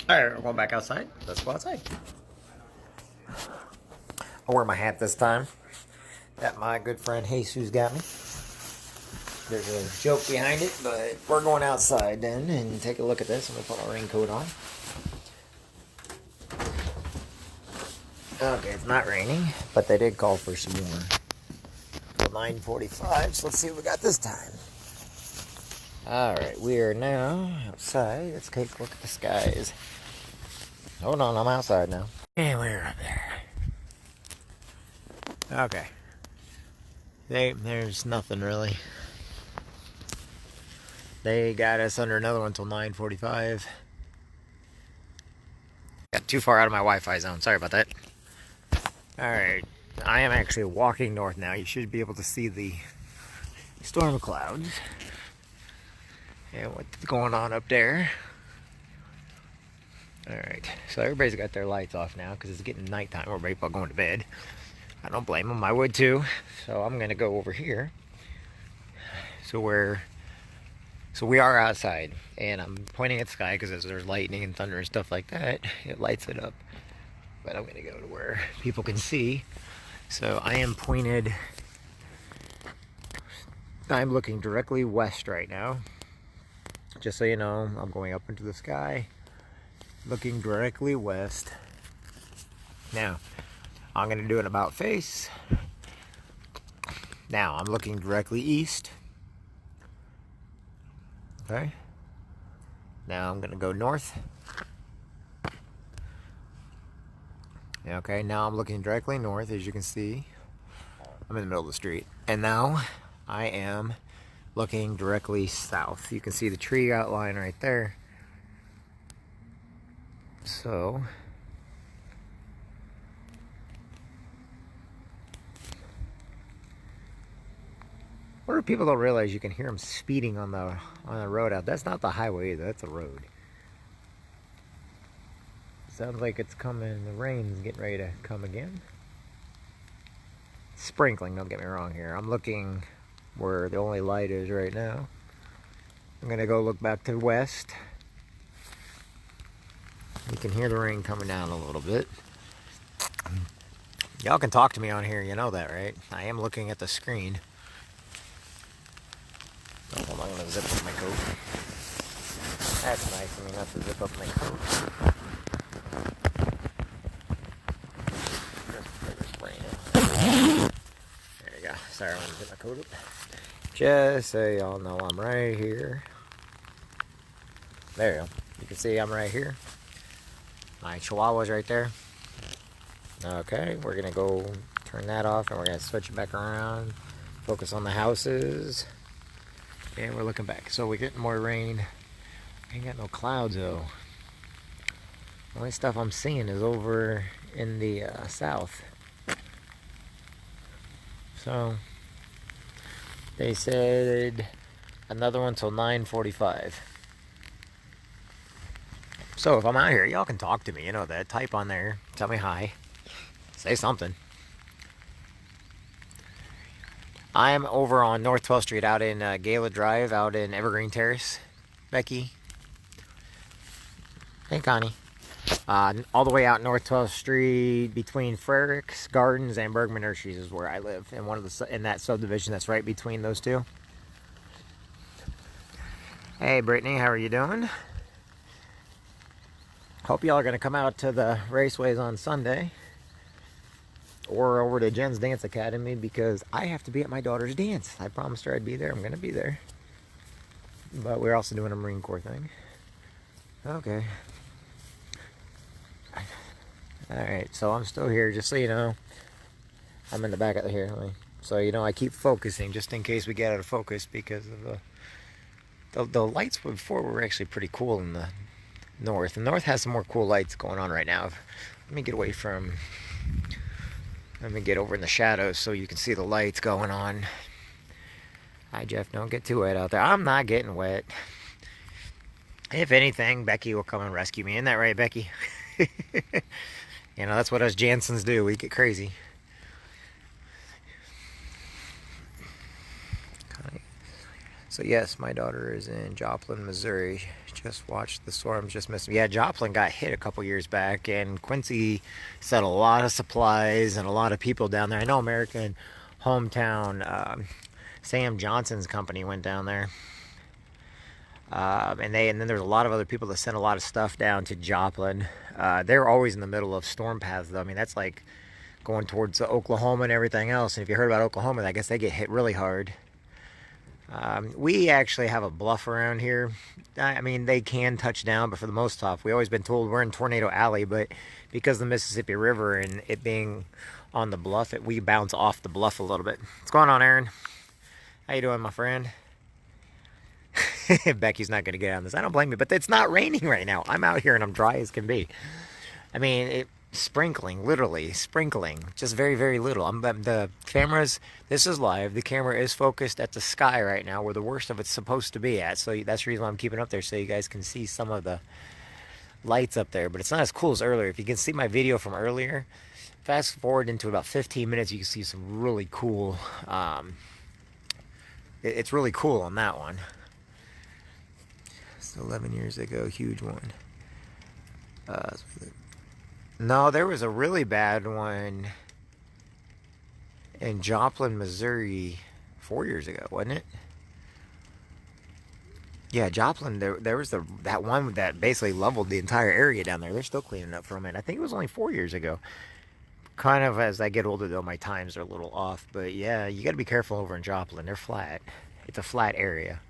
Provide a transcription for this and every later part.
Alright, we're going back outside. Let's go outside. I'll wear my hat this time that my good friend Jesus got me. There's a joke behind it, but we're going outside then and take a look at this. I'm going to put my raincoat on. Okay, it's not raining, but they did call for some more. Till 9:45, so let's see what we got this time. Alright, we are now outside. Let's take a look at the skies. Hold on, I'm outside now. And we're up there. Okay. There's nothing really. They got us under another one until 9:45. Got too far out of my Wi-Fi zone. Sorry about that. Alright. I am actually walking north now. You should be able to see the storm clouds. And what's going on up there. Alright. So everybody's got their lights off now because it's getting nighttime. We're ready for going to bed. I don't blame them. I would too. So I'm going to go over here. So we are outside. And I'm pointing at the sky because as there's lightning and thunder and stuff like that, it lights it up. But I'm going to go to where people can see. So I am pointed. I'm looking directly west right now. Just so you know, I'm going up into the sky. Looking directly west. Now, I'm going to do an about face. Now, I'm looking directly east. Okay. Now, I'm going to go north. Okay, now I'm looking directly north, as you can see. I'm in the middle of the street. And now, I am looking directly south. You can see the tree outline right there. So, what if people don't realize you can hear them speeding on the road out? That's not the highway either, that's a road. Sounds like it's coming, the rain's getting ready to come again. Sprinkling, don't get me wrong here. I'm looking where the only light is right now. I'm gonna go look back to the west. You can hear the rain coming down a little bit. Y'all can talk to me on here, you know that, right? I am looking at the screen. Oh, hold on, I'm gonna zip up my coat. That's nice of me not to zip up my coat. There you go. Sorry, I want to get my coat up. Just so y'all know I'm right here. There you go. You can see I'm right here. My chihuahua's right there. Okay, we're gonna go turn that off and we're gonna switch it back around. Focus on the houses. And we're looking back. So we're getting more rain. Ain't got no clouds though. The only stuff I'm seeing is over in the south. So they said another one till 9:45. So if I'm out here, y'all can talk to me. You know that. Type on there. Tell me hi. Say something. I am over on North 12th Street out in Gala Drive, out in Evergreen Terrace. Becky. Hey, Connie. All the way out North 12th Street between Frericks Gardens and Bergman Nurseries is where I live. In that subdivision that's right between those two. Hey, Brittany, how are you doing? Hope y'all are going to come out to the raceways on Sunday. Or over to Jen's Dance Academy because I have to be at my daughter's dance. I promised her I'd be there. I'm going to be there. But we're also doing a Marine Corps thing. Okay. Alright, so I'm still here, just so you know. I'm in the back of the here. So you know, I keep focusing just in case we get out of focus because of the lights before were actually pretty cool in the north. The north has some more cool lights going on right now. Let me get away from... Let me get over in the shadows so you can see the lights going on. Hi, Jeff. Don't get too wet out there. I'm not getting wet. If anything, Becky will come and rescue me. Isn't that right, Becky? You know, that's what us Jansens do. We get crazy. So yes, my daughter is in Joplin, Missouri. Just watched the storms, just missed. Yeah, Joplin got hit a couple years back, and Quincy sent a lot of supplies and a lot of people down there. I know American hometown Sam Johnson's company went down there, and then there's a lot of other people that sent a lot of stuff down to Joplin. They're always in the middle of storm paths, though. I mean, that's like going towards Oklahoma and everything else. And if you heard about Oklahoma, I guess they get hit really hard. We actually have a bluff around here. I mean, they can touch down, but for the most part, we've always been told we're in Tornado Alley. But because of the Mississippi River and it being on the bluff, we bounce off the bluff a little bit. What's going on, Aaron? How you doing, my friend? Becky's not going to get on this. I don't blame you, but it's not raining right now. I'm out here and I'm dry as can be. I mean, sprinkling, literally sprinkling, just very, very little. The cameras, this is live. The camera is focused at the sky right now, where the worst of it's supposed to be at. So that's the reason why I'm keeping it up there, so you guys can see some of the lights up there. But it's not as cool as earlier. If you can see my video from earlier, fast forward into about 15 minutes, you can see some really cool. It's really cool on that one. 11 years ago, huge one. No, there was a really bad one in Joplin, Missouri 4 years ago, wasn't it? Yeah, Joplin, there was that one that basically leveled the entire area down there. They're still cleaning up from it. I think it was only 4 years ago. Kind of as I get older, though, my times are a little off. But yeah, you got to be careful over in Joplin. They're flat. It's a flat area.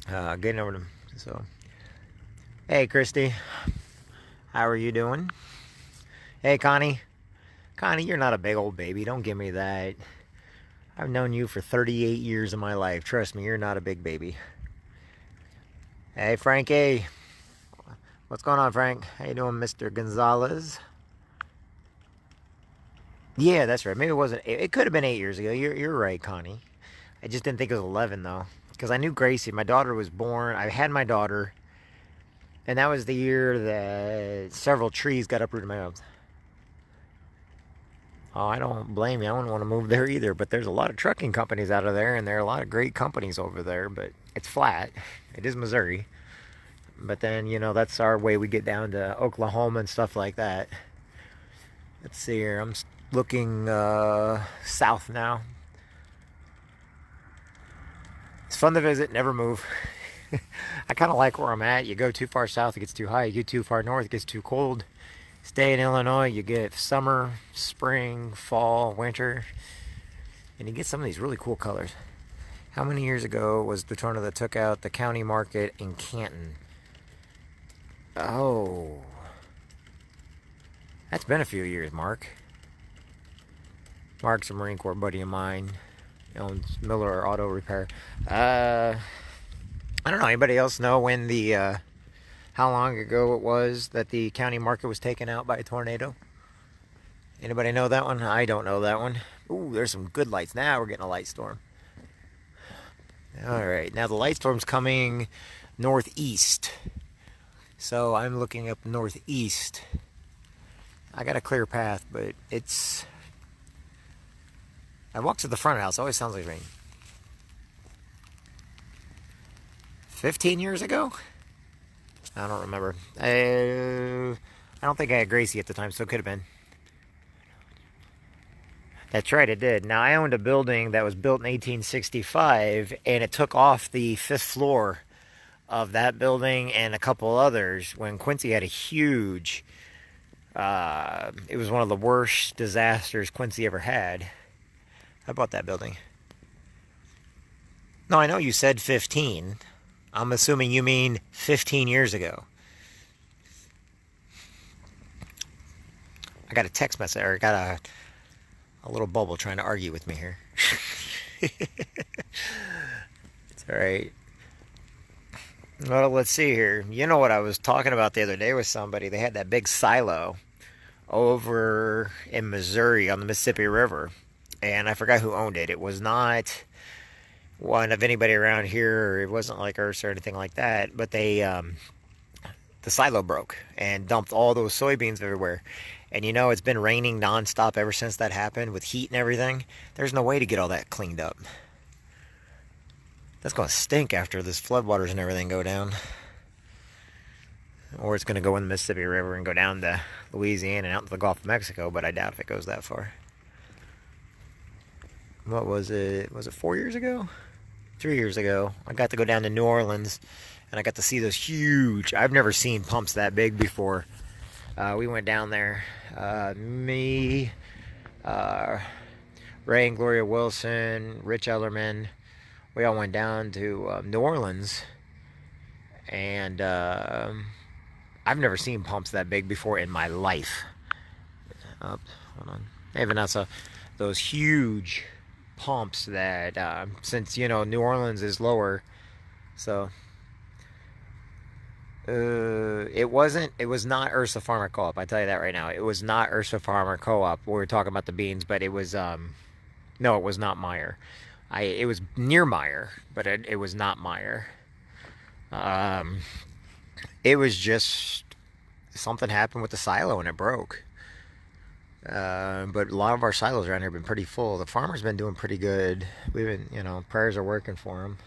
Getting over them. So, hey, Christy, how are you doing? Hey, Connie. Connie, you're not a big old baby. Don't give me that. I've known you for 38 years of my life. Trust me, you're not a big baby. Hey, Frankie. What's going on, Frank? How you doing, Mr. Gonzalez? Yeah, that's right. Maybe it wasn't. It could have been 8 years ago. You're right, Connie. I just didn't think it was 11, though. Because I knew Gracie. My daughter was born. I had my daughter. And that was the year that several trees got uprooted in my house. Oh, I don't blame you. I wouldn't want to move there either. But there's a lot of trucking companies out of there. And there are a lot of great companies over there. But it's flat. It is Missouri. But then, that's our way we get down to Oklahoma and stuff like that. Let's see here. I'm looking south now. It's fun to visit, never move. I kind of like where I'm at. You go too far south, it gets too high. You get too far north, it gets too cold. Stay in Illinois, you get summer, spring, fall, winter. And you get some of these really cool colors. How many years ago was the tornado that took out the county market in Canton? Oh. That's been a few years, Mark. Mark's a Marine Corps buddy of mine. Owns Miller Auto Repair. I don't know. Anybody else know when how long ago it was that the county market was taken out by a tornado? Anybody know that one? I don't know that one. Ooh, there's some good lights. Now we're getting a light storm. All right. Now the light storm's coming northeast. So I'm looking up northeast. I got a clear path, but I walked to the front of the house. It always sounds like rain. 15 years ago? I don't remember. I don't think I had Gracie at the time, so it could have been. That's right, it did. Now, I owned a building that was built in 1865, and it took off the 5th floor of that building and a couple others when Quincy had a huge... it was one of the worst disasters Quincy ever had. How about that building? No, I know you said 15. I'm assuming you mean 15 years ago. I got a text message, or I got a little bubble trying to argue with me here. It's alright. Well, let's see here. You know what I was talking about the other day with somebody? They had that big silo over in Missouri on the Mississippi River. And I forgot who owned it. It was not one of anybody around here. It wasn't like Earth or anything like that. But the silo broke and dumped all those soybeans everywhere. And it's been raining nonstop ever since that happened with heat and everything. There's no way to get all that cleaned up. That's going to stink after this floodwaters and everything go down. Or it's going to go in the Mississippi River and go down to Louisiana and out to the Gulf of Mexico, but I doubt if it goes that far. What was it? Was it 4 years ago? 3 years ago. I got to go down to New Orleans, and I got to see those huge... I've never seen pumps that big before. We went down there. Me, Ray and Gloria Wilson, Rich Ellerman. We all went down to New Orleans, and I've never seen pumps that big before in my life. Hold on. Maybe not so. Those huge pumps that, since, you know, New Orleans is lower, so it was not Ursa Farmer Co-op, I tell you that right now. It was not Ursa Farmer Co-op. We were talking about the beans, but it was no, it was not Meyer. It was near Meyer, but it was not Meyer. It was just something happened with the silo and it broke. But a lot of our silos around here have been pretty full. The farmers been doing pretty good. We've been, you know, prayers are working for them.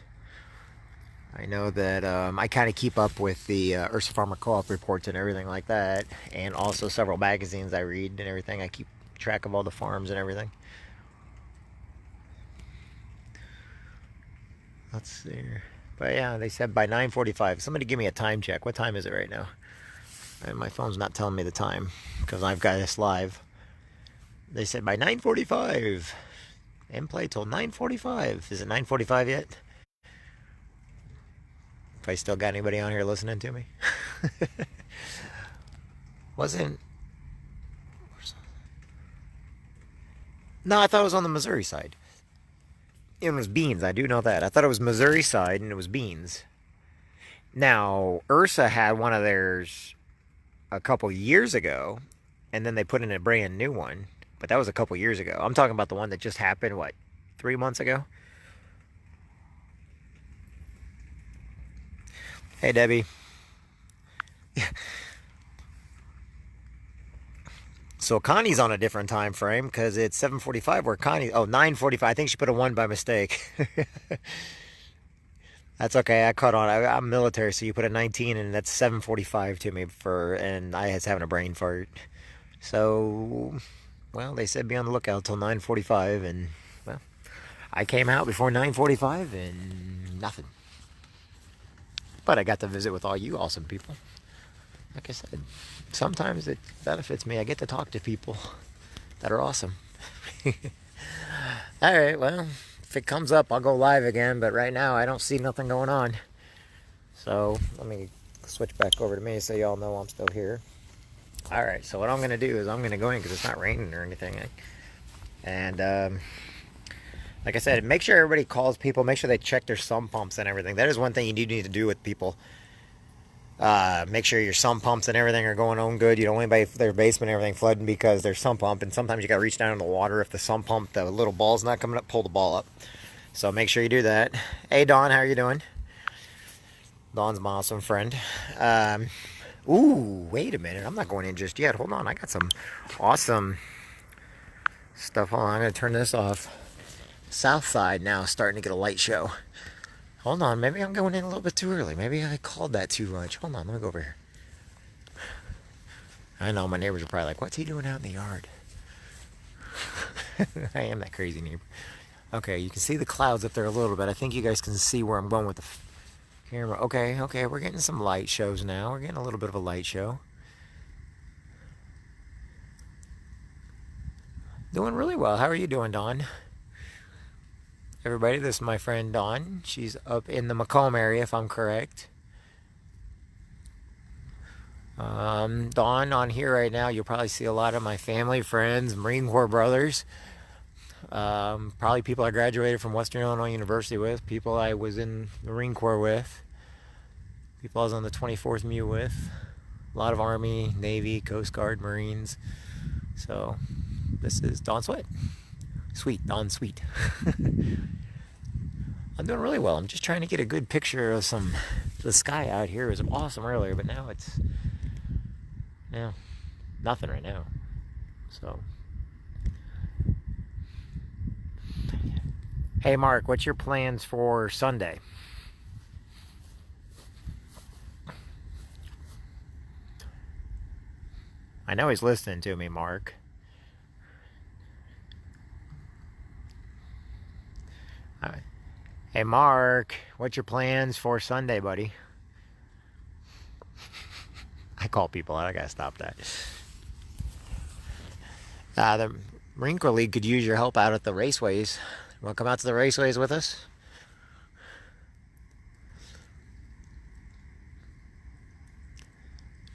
I know that I kind of keep up with the Ursa Farmer Co-op reports and everything like that, and also several magazines I read and everything. I keep track of all the farms and everything. Let's see. But yeah, they said by 9:45. Somebody give me a time check. What time is it right now? And my phone's not telling me the time because I've got this live. They said by 9:45. And play till 9:45. Is it 9:45 yet? If I still got anybody on here listening to me. Wasn't... No, I thought it was on the Missouri side. It was beans, I do know that. I thought it was Missouri side and it was beans. Now, Ursa had one of theirs a couple years ago, and then they put in a brand new one. But that was a couple years ago. I'm talking about the one that just happened, what, 3 months ago? Hey, Debbie. So Connie's on a different time frame because it's 7:45 where Connie... Oh, 9:45. I think she put a 1 by mistake. That's okay. I caught on. I'm military, so you put a 19 and that's 7:45 to me and I was having a brain fart. So, well, they said be on the lookout till 9:45, and well, I came out before 9:45 and nothing. But I got to visit with all you awesome people. Like I said, sometimes it benefits me. I get to talk to people that are awesome. Alright, well, if it comes up, I'll go live again. But right now, I don't see nothing going on. So, let me switch back over to me so y'all know I'm still here. Alright, so what I'm going to do is I'm going to go in because it's not raining or anything. And, like I said, make sure everybody calls people. Make sure they check their sump pumps and everything. That is one thing you do need to do with people. Make sure your sump pumps and everything are going on good. You don't want anybody their basement and everything flooding because their sump pump, and sometimes you got to reach down in the water. If the sump pump, the little ball's not coming up, pull the ball up. So make sure you do that. Hey Dawn, how are you doing? Dawn's my awesome friend. Ooh, wait a minute, I'm not going in just yet. Hold on, I got some awesome stuff. Hold on, I'm gonna turn this off. South side now starting to get a light show. Hold on, maybe I'm going in a little bit too early. Maybe I called that too much. Hold on, let me go over here. I know my neighbors are probably like, what's he doing out in the yard? I am that crazy neighbor. Okay, you can see the clouds up there a little bit. I think you guys can see where I'm going with the camera. Okay, we're getting some light shows now. We're getting a little bit of a light show. Doing really well. How are you doing, Dawn? Everybody, this is my friend Dawn. She's up in the Macomb area, if I'm correct. Dawn, on here right now, you'll probably see a lot of my family, friends, Marine Corps brothers. Probably people I graduated from Western Illinois University with, people I was in the Marine Corps with, people I was on the 24th MU with, a lot of Army, Navy, Coast Guard, Marines. So, this is Dawn Sweat. Sweet, Dawn Sweet. I'm doing really well. I'm just trying to get a good picture of the sky out here. It was awesome earlier, but now it's, nothing right now. So, Hey, Mark, what's your plans for Sunday? I know he's listening to me, Mark. Uh, Hey, Mark, what's your plans for Sunday, buddy? I call people out. I gotta stop that. The Marine Corps League could use your help out at the raceways. Want to come out to the raceways with us?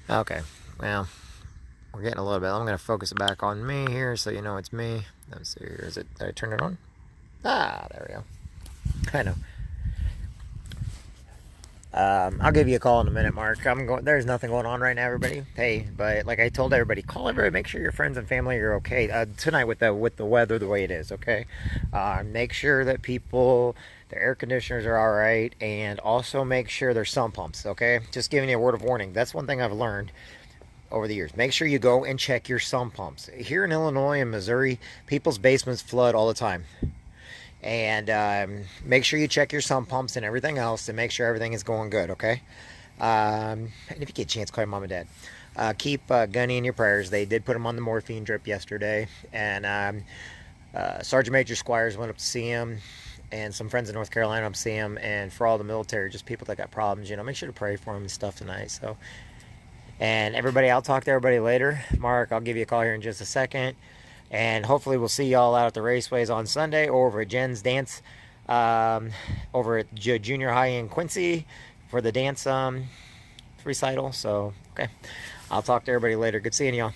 Okay. Well, we're getting a little bit. I'm going to focus it back on me here so you know it's me. Let's see here. Is it? Did I turn it on? Ah, there we go. I know. I'll give you a call in a minute, Mark. I'm going. There's nothing going on right now, everybody. Hey, but like I told everybody, call everybody. Make sure your friends and family are okay tonight with the weather the way it is. Okay, make sure that people, their air conditioners are all right, and also make sure there's sump pumps. Okay, just giving you a word of warning. That's one thing I've learned over the years. Make sure you go and check your sump pumps. Here in Illinois and Missouri, people's basements flood all the time. And make sure you check your sump pumps and everything else to make sure everything is going good, okay? And if you get a chance, call your mom and dad. Keep Gunny in your prayers. They did put him on the morphine drip yesterday. And Sergeant Major Squires went up to see him. And some friends in North Carolina up to see him. And for all the military, just people that got problems, make sure to pray for him and stuff tonight. So, and everybody, I'll talk to everybody later. Mark, I'll give you a call here in just a second. And hopefully we'll see y'all out at the raceways on Sunday or over at Jen's dance over at junior high in Quincy for the dance recital. So, okay. I'll talk to everybody later. Good seeing y'all.